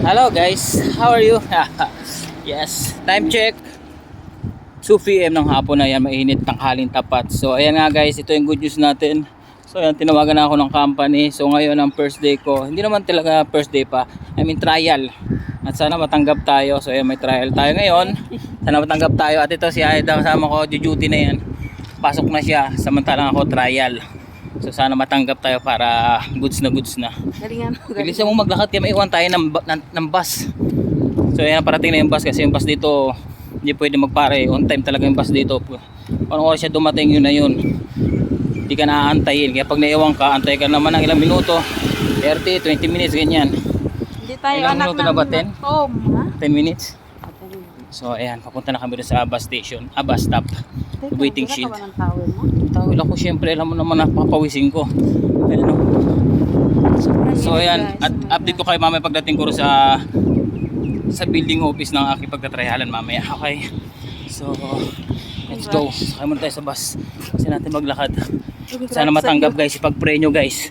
Hello guys, how are you? Yes, time check 2 PM ng hapon na yan, mainit, tanghaling tapat. So ayan nga guys, ito yung good news natin. So ayan, tinawagan na ako ng company. So ngayon ang first day ko, hindi naman talaga first day pa, I mean trial. At sana matanggap tayo. So ayan, may trial tayo ngayon. Sana matanggap tayo. At ito si Aida, kasama ko, duty na yan. Pasok na siya, samantalang ako trial. So sana matanggap tayo para goods na goods na. Galingan mo. Bilisan mo maglakad kaya maiwan tayo ng bus. So ayan, parating na yung bus kasi yung bus dito hindi pwede magpare. On time talaga yung bus dito. Anong oras siya dumating, yun na yun. Hindi ka naaantayin. Kaya pag naiwan ka, antay ka naman ng ilang minuto. 30, 20 minutes ganyan. Hindi tayo Ilang anak minuto na ba, 10? home, ha? 10 minutes. So ayan, papunta na kami sa bus station. Bus stop. Waiting sheet. Ka ba ng towel mo? Tawil ako syempre, alam mo naman napapawisin ko. Ayan o. So ayan, at update ko kayo mamaya pagdating ko sa building office ng aking pagtatrayalan mamaya. Okay. So let's go. Sakay muna tayo sa bus. Kasi natin maglakad. Sana matanggap guys, ipag-pray nyo guys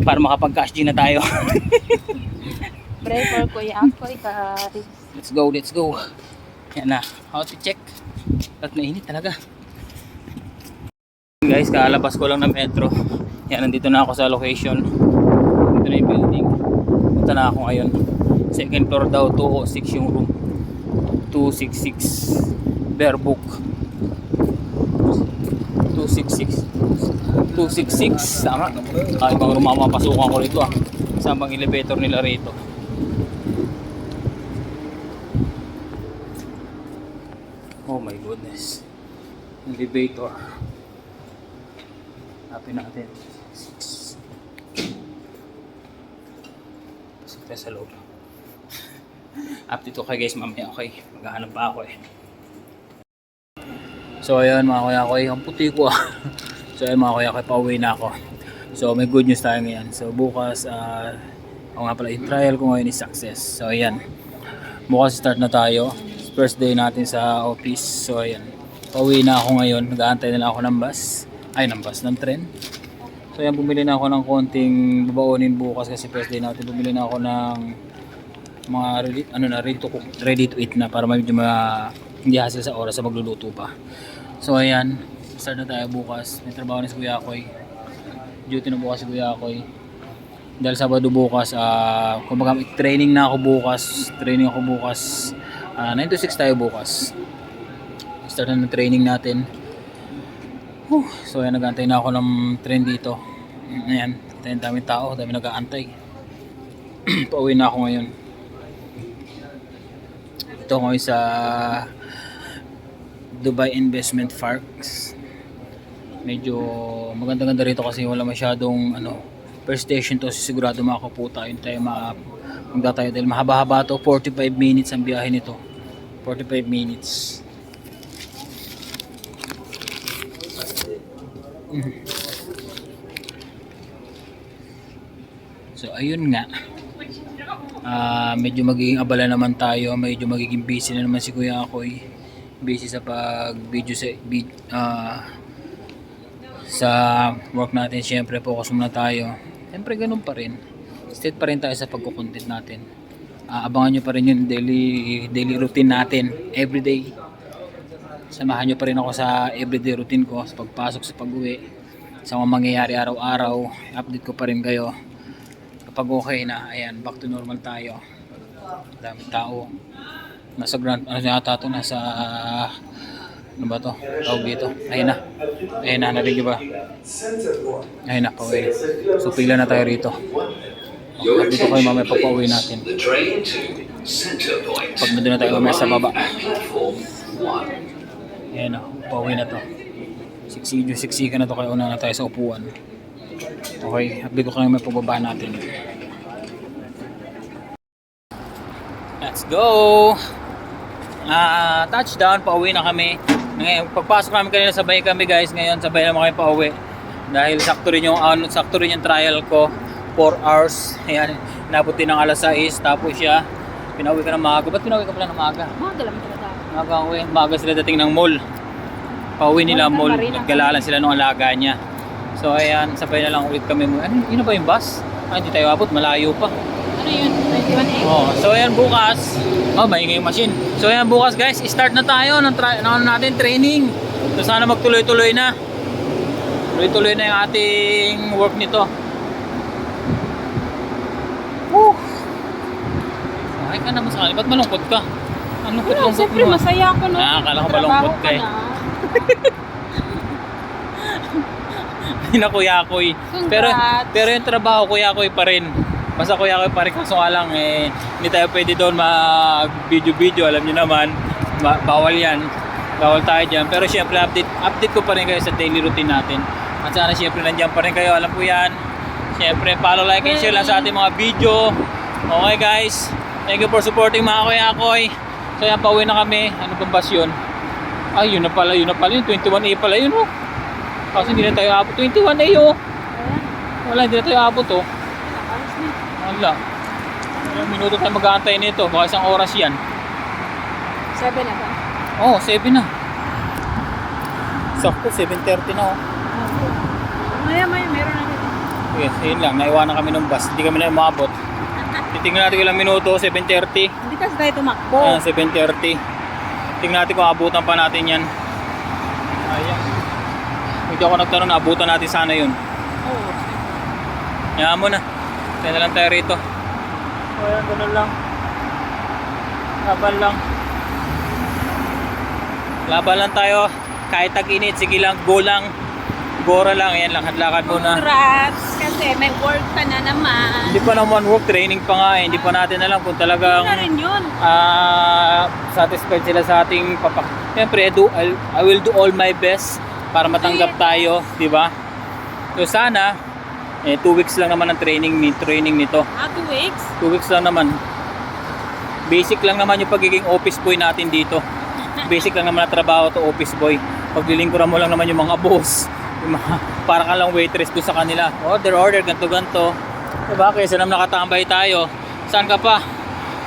para makapag-cash G na tayo. Pray for Kuya Akoy ka. Let's go, let's go. Yan na, how to check. At mainit talaga. Guys, kalabas ko lang ng metro. Yan, nandito na ako sa location. Ito na yung building. Punta na ako ngayon. Second floor daw, 206 yung room. 266 bare book. 266 tama. Ibang room mapapasukan ko rito saan bang elevator nila rito. Oh my goodness, elevator. Hanapin natin. Pasok tayo sa loob. Update ko kayo guys mamaya. Okay, maghahanap pa ako eh. So ayan mga kuya-kuy, ang puti ko So ayan mga kuya-kuy, pauwi na ako. So may good news tayo ngayon. So bukas, ako nga pala, yung trial ko ngayon is success. So ayan, bukas start na tayo. First day natin sa office. So ayan, pauwi na ako ngayon. Nag-aantay na lang ako ng bus. Ay, ng tren. So ayan, bumili na ako ng konting babaonin bukas kasi first day natin. Bumili na ako ng mga ready to eat na para medyo hindi hassle sa oras sa magluluto pa. So ayan, start na tayo bukas. May trabaho na si Kuya Akoy. Duty na bukas si Kuya Akoy. Dahil Sabado bukas, kumbaga training na ako bukas. 9 to 6 tayo bukas. Start na ng training natin. So ayan, nag-aantay na ako ng train dito. Ayan, daming tao, dami nag-aantay. Pauwi na ako ngayon. Ito ngayon sa Dubai Investment Parks. Medyo maganda-ganda rito kasi wala masyadong first station to, sigurado makakupo tayo tayo magdatayo dahil mahaba-haba to. 45 minutes ang biyahe nito. 45 minutes. So ayun nga, medyo magiging abala naman tayo, medyo magiging busy na naman si Kuya Akoy, busy sa pag-video sa work natin. Syempre focus muna tayo, syempre ganun pa rin, stay pa rin tayo sa pagko-content natin. Abangan nyo pa rin yung daily routine natin everyday. Samahan nyo pa rin ako sa everyday routine ko, sa pagpasok, sa pag-uwi, sa mga mangyayari araw-araw. Update ko pa rin kayo kapag okay na. Ayan, back to normal tayo. Daming tao. Nasa nasa ano ba to? Tawag dito. Ayun na, narinig ba? Ayun na, pauwi. So pila na tayo rito. Update ko kayo mamaya pag pauwi natin. Pag nandun na tayo mamaya sa baba. Ayan na, pauwi na to. Siksika na to, kaya una na tayo sa upuan. Okay, update ko kayo may pagbaba natin. Let's go! Touchdown, pauwi na kami. Ngayon, pagpasok namin kanina sabay kami guys. Ngayon sabay naman kami pauwi. Dahil sakto rin yung trial ko. 4 hours. Ayan, nabuti ng alas 6. Tapos siya, pinauwi ka ng maaga. Ba't pinauwi ka pala ng maaga? Maaga lang talaga. Maaga sila dating ng mall. Pauwi nila mall. Naggalalan sila nung alaga niya. So ayan, sabay na lang ulit kami. Ano, yun na ba yung bus? Hindi tayo abot, malayo pa. Ano yun? 21A? Oh, so ayan bukas. Oh, maingay yung machine. So ayan bukas guys, start na tayo ng natin training. So sana magtuloy-tuloy na. Tuloy-tuloy na yung ating work nito. Woo! Ay ka naman sa akin. Ba't malungkot ka? Ang Wala, lungkot siyempre mo. masaya ako no. Akala ko Trabaho malungkot ka eh. na. Hindi na kuya-kuy. Pero, Congrats. pero yung trabaho kuya-kuy pa rin. Basta kuya-kuy pa rin. Kaso nga lang eh, hindi tayo pwede doon mag-video-video. Alam niyo naman, bawal yan. Bawal tayo dyan. Pero syempre, update ko pa rin kayo sa daily routine natin. At sana syempre nandiyan pa rin kayo. Alam ko yan. Syempre, follow, like, and share lang sa ating mga video. Okay guys. Thank you for supporting mga kuya-kuy. So yan, pauwi na kami. Ano bang bus yun? Ay, yun na pala. Yung 21A pala yun oh. Kasi hindi na tayo abot. 21A oh. Wala, hindi na tayo abot oh. Wala. Ilang minuto tayo mag-aantay nito. Baka isang oras yan. 7 na ba? Oh, 7 na. Sakto, 7:30 na oh. Maya, meron na dito. Okay, yun lang. Naiwanan kami ng bus. Hindi kami na umabot. Titingnan natin ilang minuto. 7:30. Hindi kasi tayo tumakbo. Ayan, 7:30. Tingnan natin kung abutan pa natin yan. Ayan. Hindi ako nagtanong na abutan natin sana yun. Oo. Yaman mo na. Kaya na lang tayo rito. O ayan, ganun lang. Laban lang. Laban lang tayo. Kahit tag-init, sige lang, go lang. Gora lang, ayan, lakad-lakad muna. Congrats! Kasi may work ka na naman. Hindi pa naman work, training pa nga eh. Hindi pa natin alam kung talagang Hindi na rin yun. satisfied sila sa ating papak. Siyempre, I will do all my best para matanggap tayo, di ba? So sana, 2 weeks lang naman ang training nito. 2 weeks? 2 weeks lang naman. Basic lang naman yung pagiging office boy natin dito. Basic lang naman na trabaho to, office boy. Paglilingkuran mo lang naman yung mga boss. Yung mga, para ka lang waitress doon sa kanila. Order, ganto. Diba? Kaysa naman nakatambay tayo. Saan ka pa?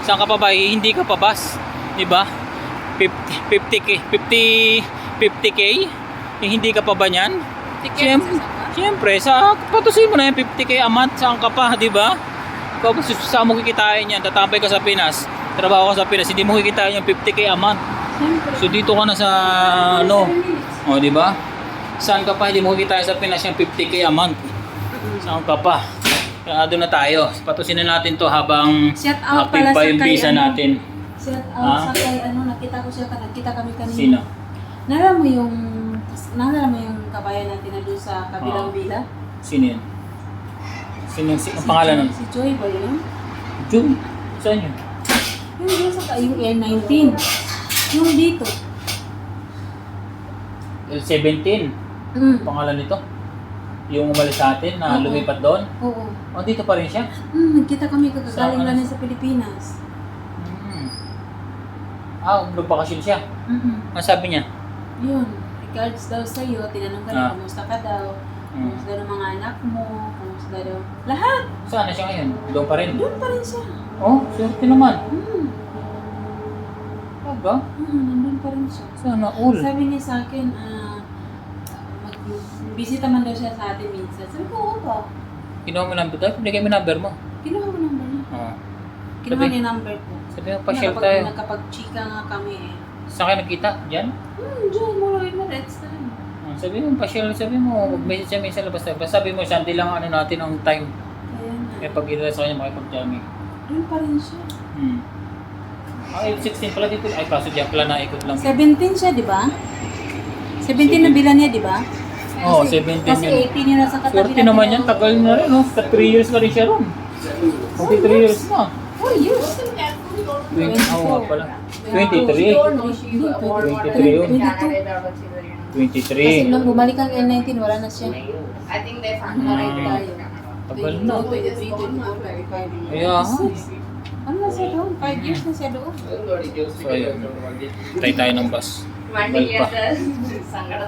Saan ka pa ba? Hindi ka pa bus. Diba? 50k? Hindi ka pa ba niyan? Siyempre, patusin mo na yung 50k a month. Saan ka pa? Diba? Ikaw ba saan mo kikitain yan? Tatambay ka sa Pinas. Trabaho ka sa Pinas. Hindi mo kikitain yung 50k a month. So dito ka na sa ano? O, di ba? Saan ka pa? Hindi mo kikitain sa Pinas yung 50k a month. Saan ka pa? Kaya doon na tayo. Patusin na natin to habang Shout out active pala pa sa yung kay visa ano. natin. Shout Ha? out sa kay nakita ko siya, nagkita kami kanina. Sino? Naalala mo yung kabayan natin na doon sa kabilang villa? Sino yun? Ang pangalan nun? Si Joy ba yun? June? Saan yun? Yung doon sa yung N19. Yung dito. L17. Pangalan nito? Yung umalis sa atin na Oo. lumipat doon? Oo. O, dito pa rin siya? Nagkita kami kagagaling Saan? lang sa Pilipinas. Nagbakasyon siya. Ano sabi niya? Yun. Regards daw sa'yo. Tinanong ka na, kamusta ka daw? Kamusta daw ng mga anak mo? Kamusta daw? Lahat! Saan na siya ngayon? Doon pa rin? Doon pa rin siya. Oh, swerte naman. Aga? Nandun pa rin siya. Sana all. Sabi niya sa akin, bisita man daw siya sa atin minsan. Sabi ko, oo ba? Kinuha mo number tayo? Bigay mo number mo. Kinuha mo number niya. Oo. Kinuha niya number ko. Sabi mo, pasyal tayo. Nakapag-chika nga kami eh. Saan kayo nagkita? Diyan? Diyan, mula yun na Reds time. Sabi mo, pasyal. Sabi mo, mag-message kami sa labas. Sabi mo, Sunday lang ano natin ang time. Kaya na. Kaya pag-ila sa kanya, makipag-jamming. Doon pa rin siya. Ay, 16 pala dito. Ay, kaso diyan pala naikot lang. 17 siya, di ba? 17 na bilan niya, di ba? Oo, 17 Kasi yun. 18 yun nasa katabi Swerte naman yan. Tagal na rin, no? 3 years na rin siya ron. 23 years na. 4 years. 20, nga pala. 23. 23 yun. 22. Kasi 23. nung bumalik ang N19, wala na siya. I think they found Maray tayo. Tagal na. 23, 24, 25. Kaya, Ano na siya doon? 5 years na siya doon. so ayun. Try tayo ng bus. Monday Bal pa. ಸಂಗಡ